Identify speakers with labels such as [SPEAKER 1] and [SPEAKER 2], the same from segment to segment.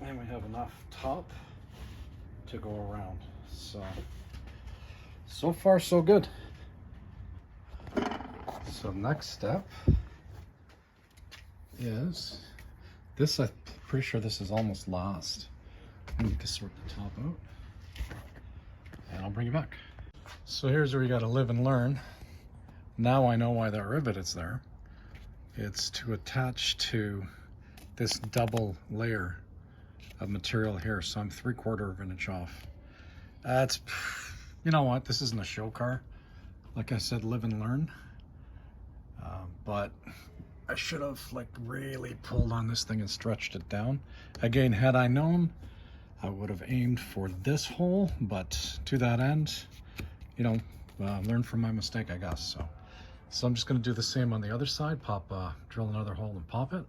[SPEAKER 1] and we have enough top to go around. So far so good. So next step is this. I'm pretty sure this is almost last. I need to sort the top out and I'll bring you back. So here's where you got to live and learn. Now I know why that rivet is there. It's to attach to this double layer of material here. So I'm 3/4 of an inch off. That's, you know what, this isn't a show car. Like I said, live and learn. But I should have like really pulled on this thing and stretched it down. Again, had I known, I would have aimed for this hole, but to that end, you know, learn from my mistake, I guess. So I'm just going to do the same on the other side. Drill another hole and pop it.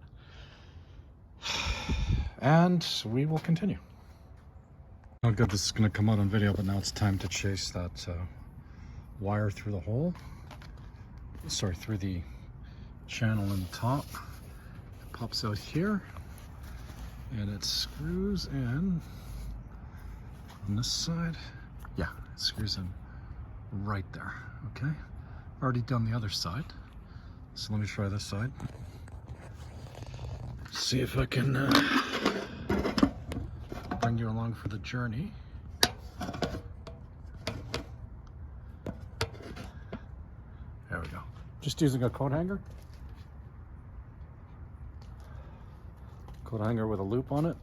[SPEAKER 1] And we will continue. How good this is going to come out on video, but now it's time to chase that wire through the hole. Sorry, through the channel in the top. It pops out here and it screws in on this side. Yeah, it screws in right there. Okay, already done the other side, so let me try this side. See if I can bring you along for the journey. There we go. Just using a coat hanger. Coat hanger with a loop on it.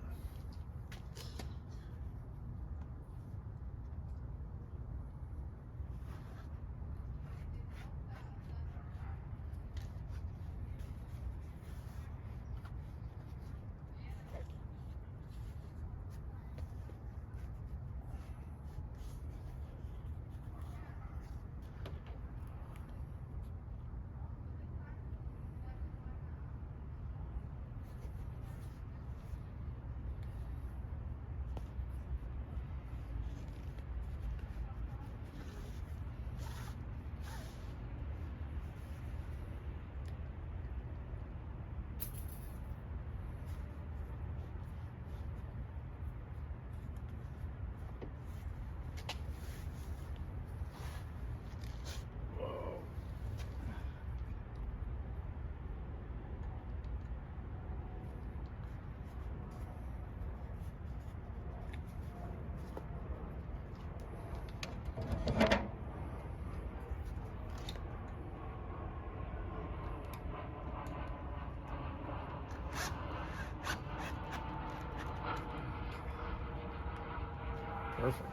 [SPEAKER 1] Perfect.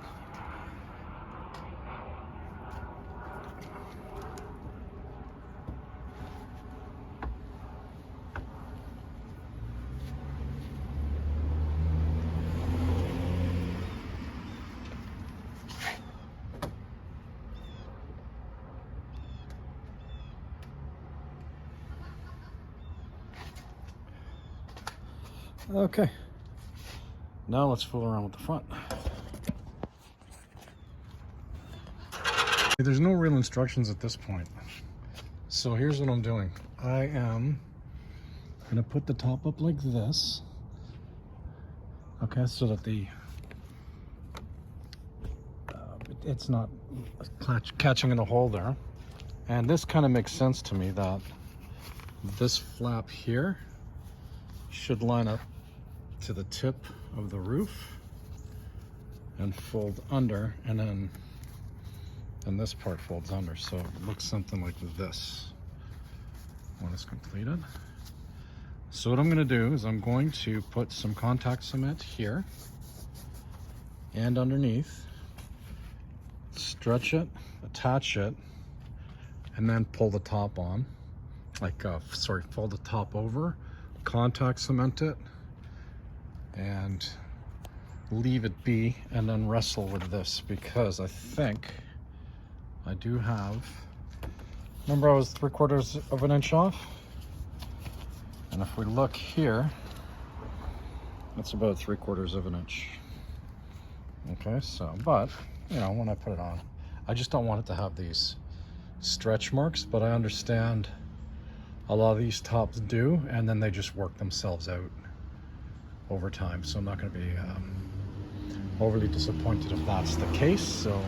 [SPEAKER 1] Okay, now let's fool around with the front. There's no real instructions at this point. So here's what I'm doing. I am gonna put the top up like this. Okay, so that it's not catching in a hole there. And this kind of makes sense to me that this flap here should line up to the tip of the roof and fold under, and then this part folds under, so it looks something like this when it's completed. So what I'm going to do is I'm going to put some contact cement here and underneath, stretch it, attach it, and then pull the top on, like fold the top over, contact cement it, and leave it be, and then wrestle with this, because I think I do have, remember I was 3/4 of an inch off? And if we look here, that's about 3/4 of an inch. Okay, so, but, you know, when I put it on, I just don't want it to have these stretch marks, but I understand a lot of these tops do, and then they just work themselves out. over time. So I'm not going to be overly disappointed if that's the case. So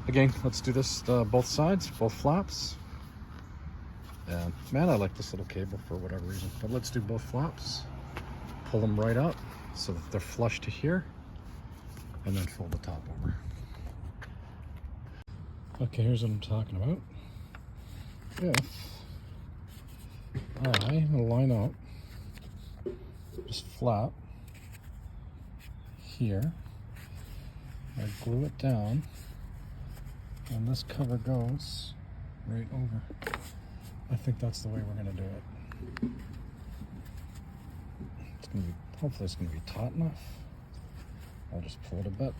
[SPEAKER 1] again, let's do this both sides, both flaps. And man, I like this little cable for whatever reason, but let's do both flaps. Pull them right up so that they're flush to here, and then fold the top over. Okay, here's what I'm talking about. If I line up just flat here, I glue it down, and this cover goes right over. I think that's the way we're going to do it. It's going to be, hopefully it's going to be taut enough. I'll just pull it a bit.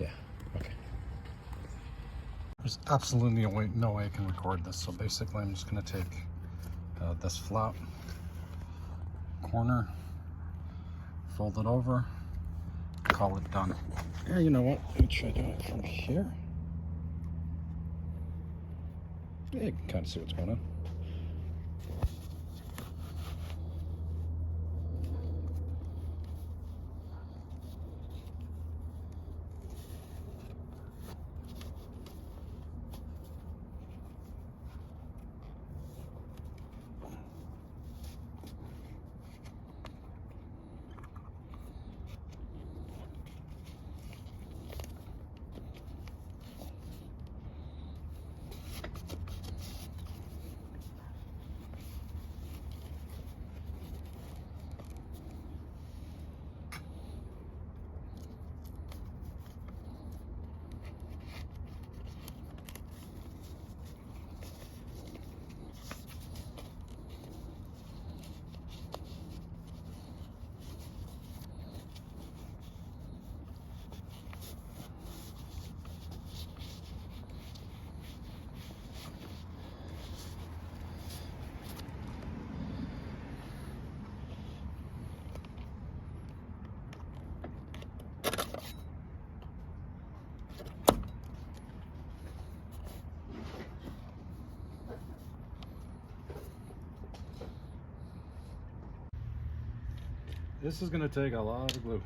[SPEAKER 1] Yeah, okay. There's absolutely no way I can record this, so basically I'm just going to take this flap corner, fold it over, call it done. Yeah, you know what? Let me try doing it from here. Yeah, you can kind of see what's going on. This is going to take a lot of glue.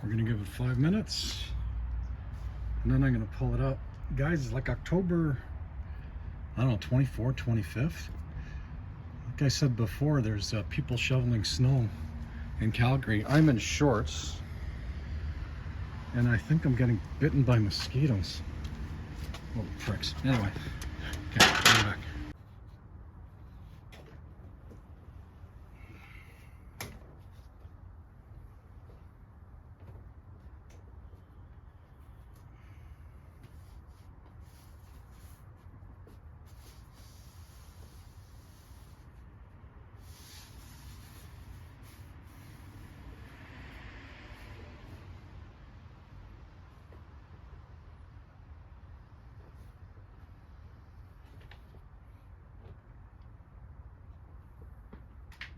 [SPEAKER 1] We're gonna give it 5 minutes, and then I'm gonna pull it up. Guys, it's like October, I don't know, 24th, 25th. Like I said before, there's people shoveling snow in Calgary. I'm in shorts, and I think I'm getting bitten by mosquitoes. Little pricks. Anyway, okay, I'll be back.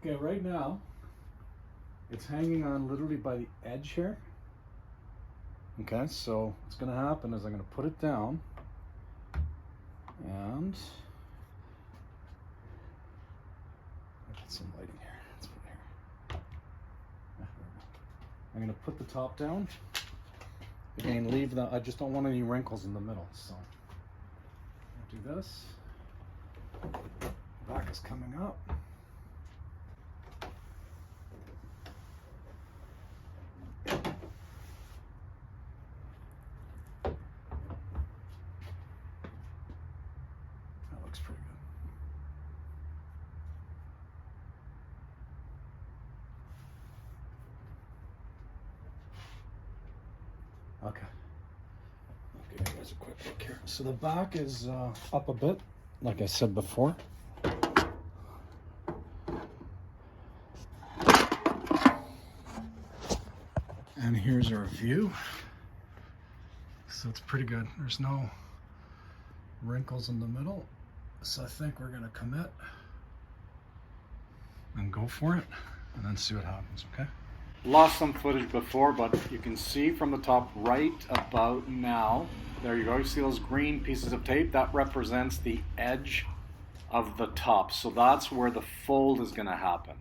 [SPEAKER 1] Okay, right now, It's hanging on literally by the edge here. Okay, so what's going to happen is I'm going to put it down, and I'll get some lighting here. Let's put it here. I'm going to put the top down. Again, leave the, I just don't want any wrinkles in the middle, so I'll do this. Back is coming up. Pretty good. Okay. I'll give you guys a quick look here. So the back is up a bit, like I said before. And here's our view. So it's pretty good. There's no wrinkles in the middle. So I think we're gonna commit and go for it and then see what happens, okay? Lost some footage before, but you can see from the top right about now, there you go, you see those green pieces of tape? That represents the edge of the top. So that's where the fold is gonna happen.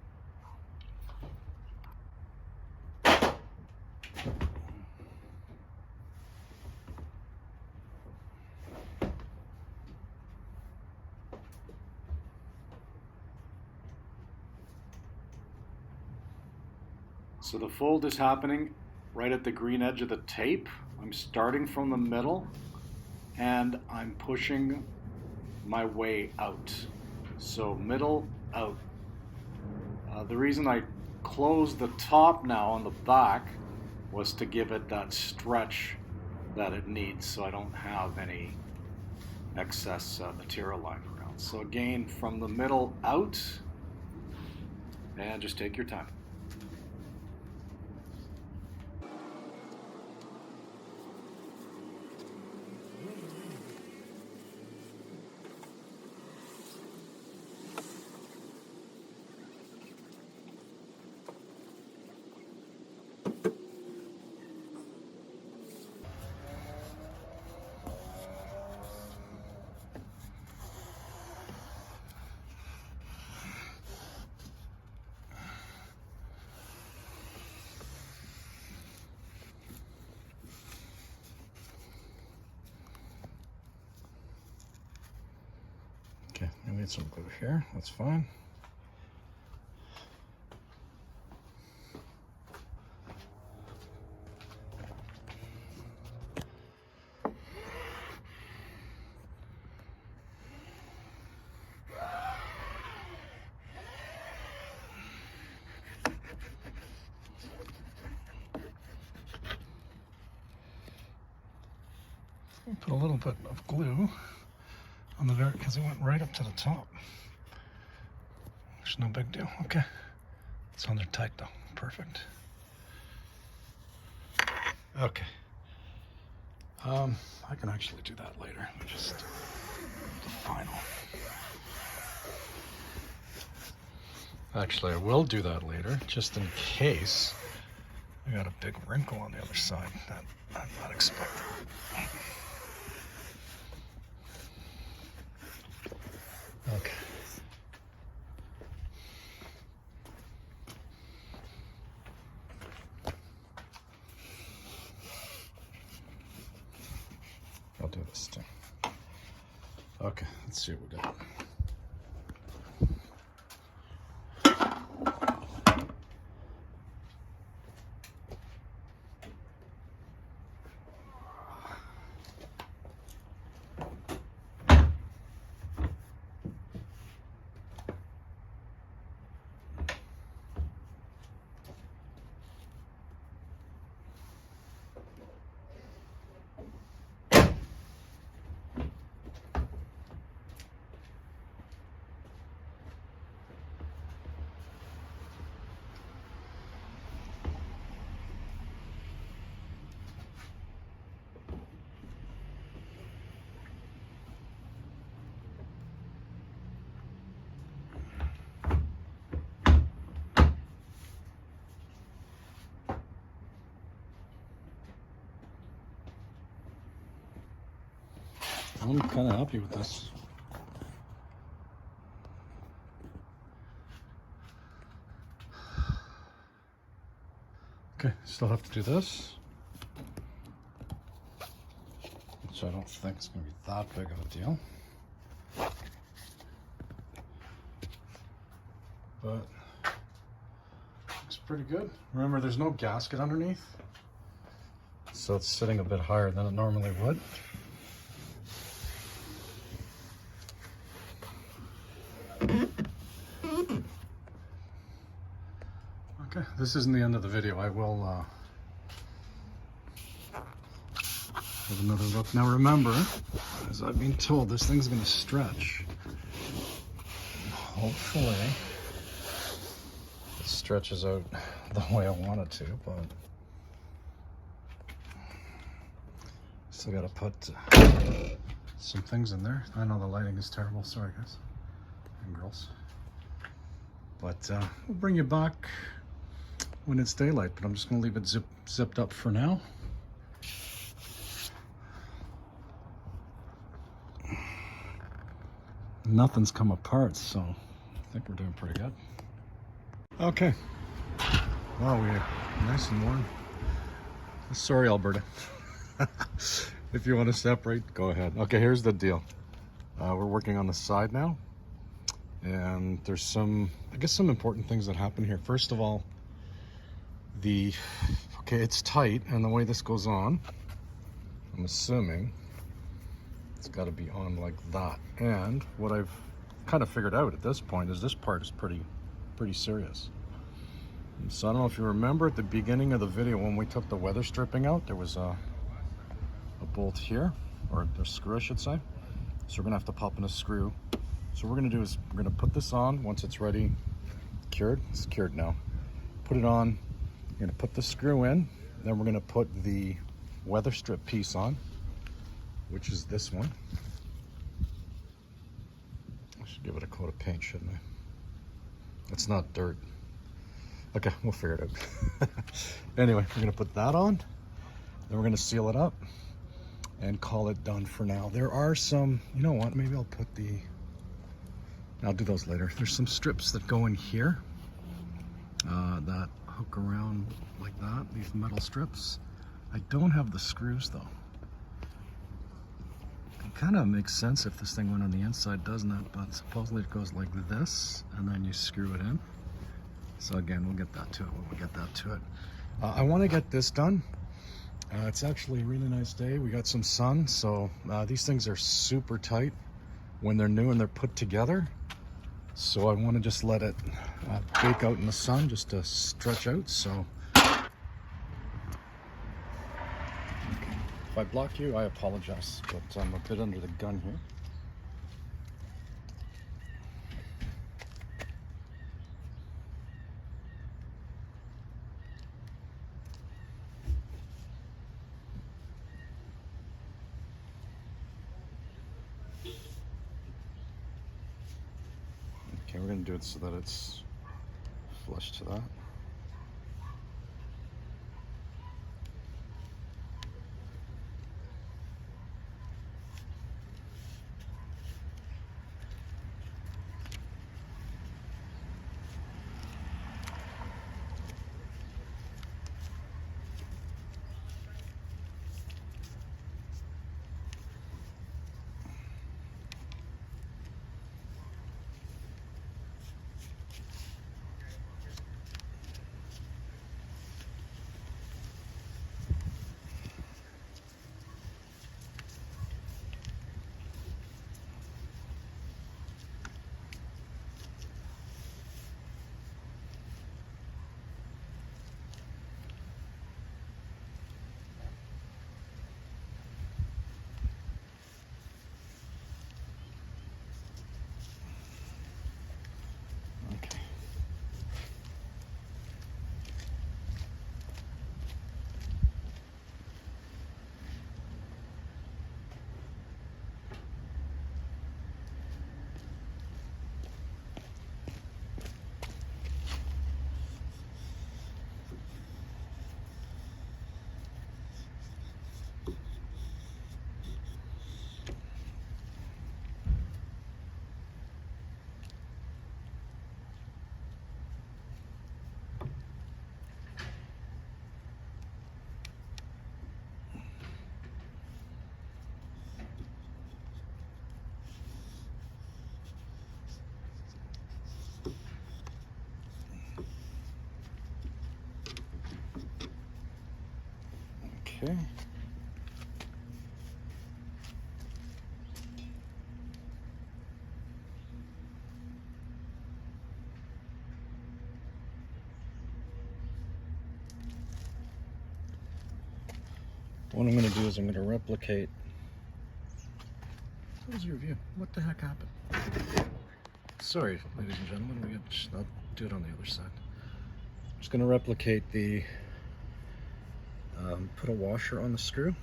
[SPEAKER 1] So the fold is happening right at the green edge of the tape. I'm starting from the middle and I'm pushing my way out. So middle, out. The reason I closed the top now on the back was to give it that stretch that it needs so I don't have any excess material lying around. So again, from the middle out, and just take your time. Okay, I need some glue here, that's fine. Put a little bit of glue on the very, because it went right up to the top. It's no big deal. Okay, it's on there tight though. Perfect. Okay. I can actually do that later. Just the final. Actually, I will do that later, just in case I got a big wrinkle on the other side that I'm not expecting. Okay. I'll do this too. Okay, let's see what we got. I'm kind of happy with this. Okay, still have to do this, which I don't think is going to be that big of a deal. But looks pretty good. Remember, there's no gasket underneath, so it's sitting a bit higher than it normally would. Okay, this isn't the end of the video. I will have another look. Now remember, as I've been told, this thing's going to stretch. Hopefully it stretches out the way I want it to, but still got to put some things in there. I know the lighting is terrible. Sorry, guys and girls. But we'll bring you back when it's daylight, but I'm just going to leave it zipped up for now. Nothing's come apart, so I think we're doing pretty good. Okay. Wow, we're nice and warm. Sorry, Alberta. If you want to separate, go ahead. Okay, here's the deal. We're working on the side now, and there's some, I guess, some important things that happen here. First of all, okay, it's tight, and the way this goes on, I'm assuming it's got to be on like that. And what I've kind of figured out at this point is this part is pretty serious. So I don't know if you remember at the beginning of the video when we took the weather stripping out, there was a bolt here, or a screw I should say. So we're gonna have to pop in a screw. So what we're gonna do is we're gonna put this on once it's ready, cured. It's cured now. Put it on. We're gonna put the screw in. Then we're gonna put the weather strip piece on, which is this one. I should give it a coat of paint, shouldn't I? It's not dirt. Okay, we'll figure it out. Anyway, we're gonna put that on. Then we're gonna seal it up and call it done for now. There are some, you know what, maybe I'll put I'll do those later. There's some strips that go in here that hook around like that, these metal strips. I don't have the screws though. It kind of makes sense if this thing went on the inside, doesn't it? But supposedly it goes like this, and then you screw it in. So again, we'll get that to it when we get that to it. I want to get this done. It's actually a really nice day. We got some sun, so these things are super tight when they're new and they're put together. So I want to just let it bake out in the sun just to stretch out. So if I block you, I apologize, but I'm a bit under the gun here. Okay, we're going to do it so that it's flush to that. Okay. What I'm going to do is I'm going to replicate. What was your view? What the heck happened? Sorry, ladies and gentlemen. I'll do it on the other side. I'm just going to replicate the. Put a washer on the screw,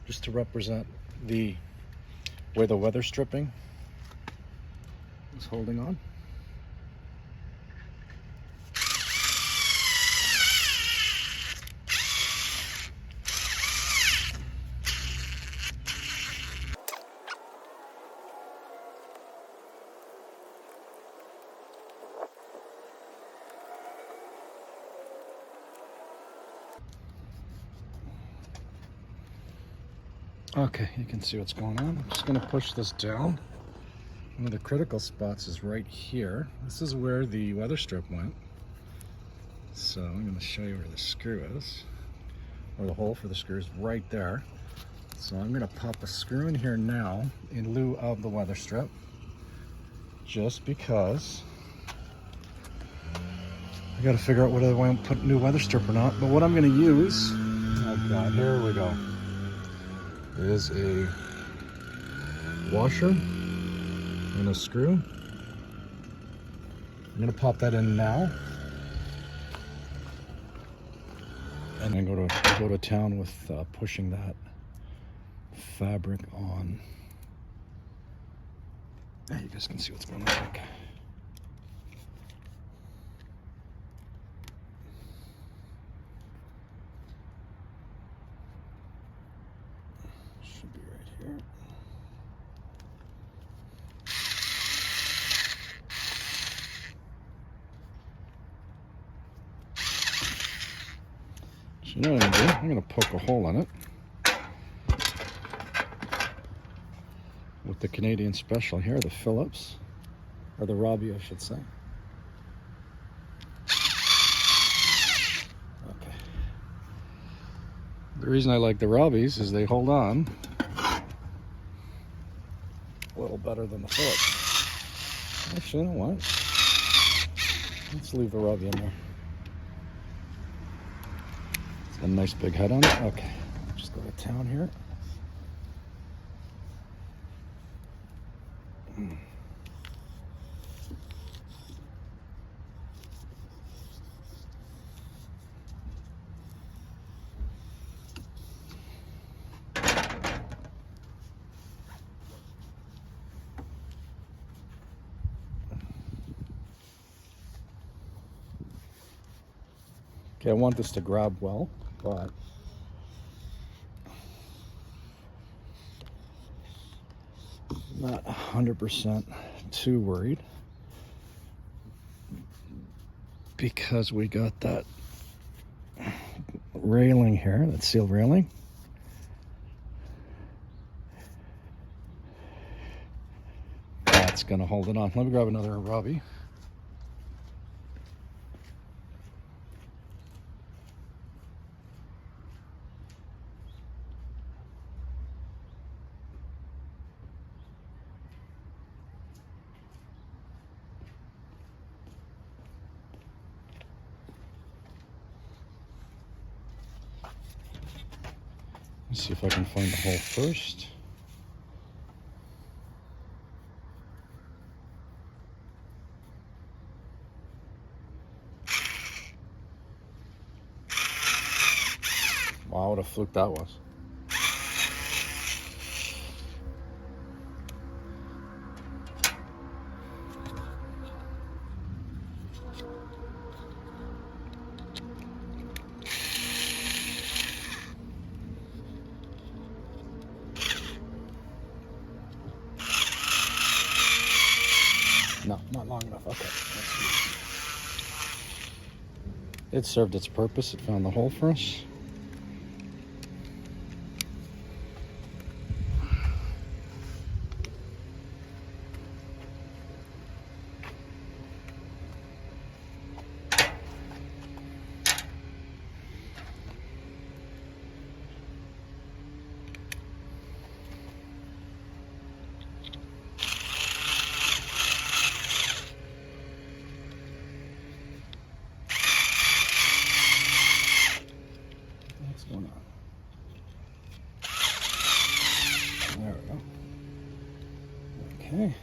[SPEAKER 1] just to represent where the weather stripping is holding on. Okay, you can see what's going on. I'm just going to push this down. One of the critical spots is right here. This is where the weather strip went. So I'm going to show you where the screw is, or the hole for the screw is right there. So I'm going to pop a screw in here now in lieu of the weather strip, just because I got to figure out whether I want to put new weather strip or not. But what I'm going to use, oh God, here we go, is a washer and a screw. I'm going to pop that in now, and then go to town with pushing that fabric on. Now you guys can see what's going on. Okay. Should be right here. So you know what I'm gonna do? I'm gonna poke a hole in it with the Canadian Special here, the Phillips, or the Robbie, I should say. Okay. The reason I like the Robbies is they hold on a little better than the Phillips. Actually, you know what? Let's leave the Robbie in there. It's got a nice big head on it. Okay, just go to town here. Okay, I want this to grab well, but not 100% too worried, because we got that railing here, that steel railing. That's gonna hold it on. Let me grab another Robbie. Let's see if I can find the hole first. Wow, what a fluke that was. No, not long enough. Okay. It served its purpose. It found the hole for us. What's going on? There we go. Okay.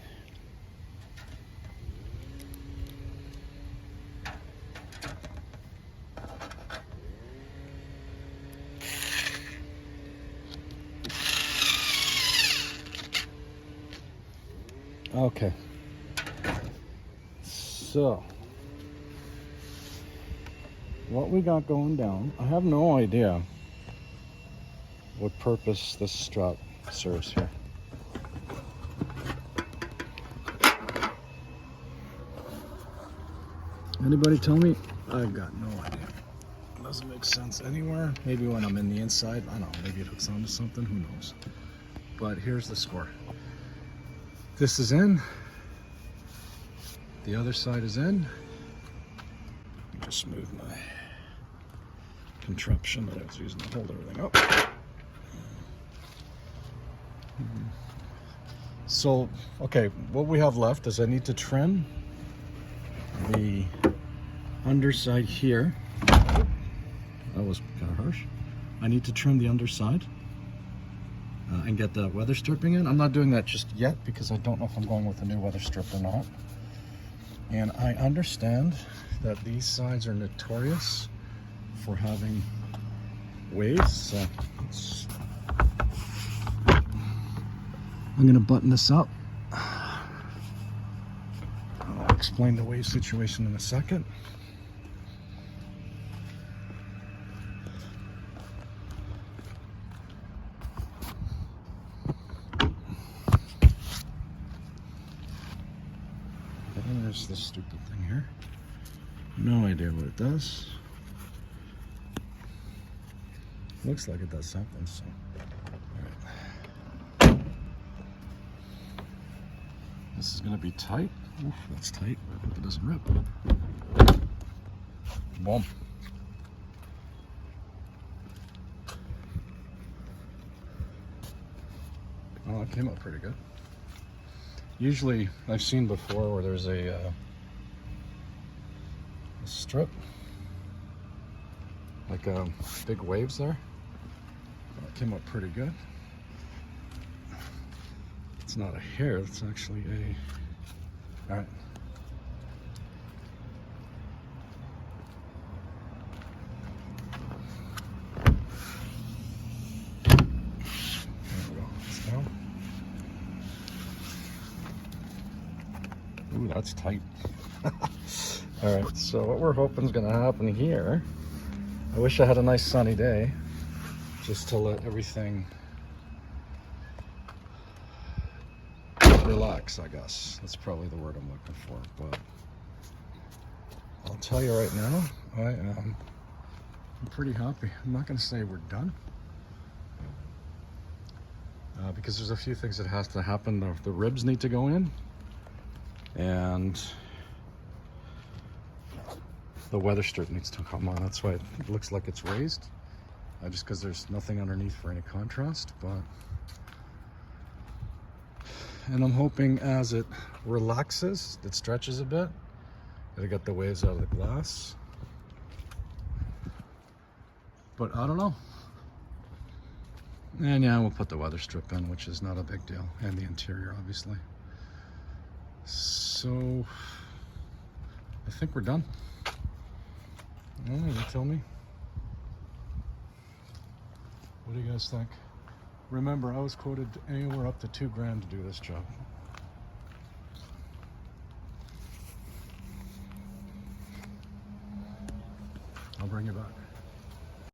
[SPEAKER 1] Okay. So, what we got going down, I have no idea what purpose this strap serves here. Anybody tell me? I've got no idea. It doesn't make sense anywhere. Maybe when I'm in the inside, I don't know, maybe it hooks onto something, who knows. But here's the score. This is in. The other side is in. Just move my contraption that I was using to hold everything up. So, okay, what we have left is I need to trim the underside here. That was kind of harsh. I need to trim the underside and get the weather stripping in. I'm not doing that just yet because I don't know if I'm going with a new weather strip or not. And I understand that these sides are notorious for having waves. So I'm gonna button this up. I'll explain the wave situation in a second. And there's this stupid thing here. No idea what it does. Looks like it does something, so. All right. This is gonna be tight. Oof, that's tight. I hope it doesn't rip. Boom. Oh, it came out pretty good. Usually, I've seen before where there's a strip, like big waves there. Well, it came out pretty good. It's not a hair, it's actually a... Alright. There we go. It's down. Ooh, that's tight. Alright, so what we're hoping is going to happen here, I wish I had a nice sunny day, just to let everything relax, I guess. That's probably the word I'm looking for, but I'll tell you right now, I'm pretty happy. I'm not going to say we're done, because there's a few things that has to happen. The ribs need to go in, and the weather strip needs to come on. That's why it looks like it's raised, just because there's nothing underneath for any contrast. And I'm hoping as it relaxes, it stretches a bit, it'll get the waves out of the glass. But I don't know. And yeah, we'll put the weather strip in, which is not a big deal, and the interior, obviously. So I think we're done. Oh, you tell me. What do you guys think? Remember, I was quoted anywhere up to $2,000 to do this job. I'll bring you back.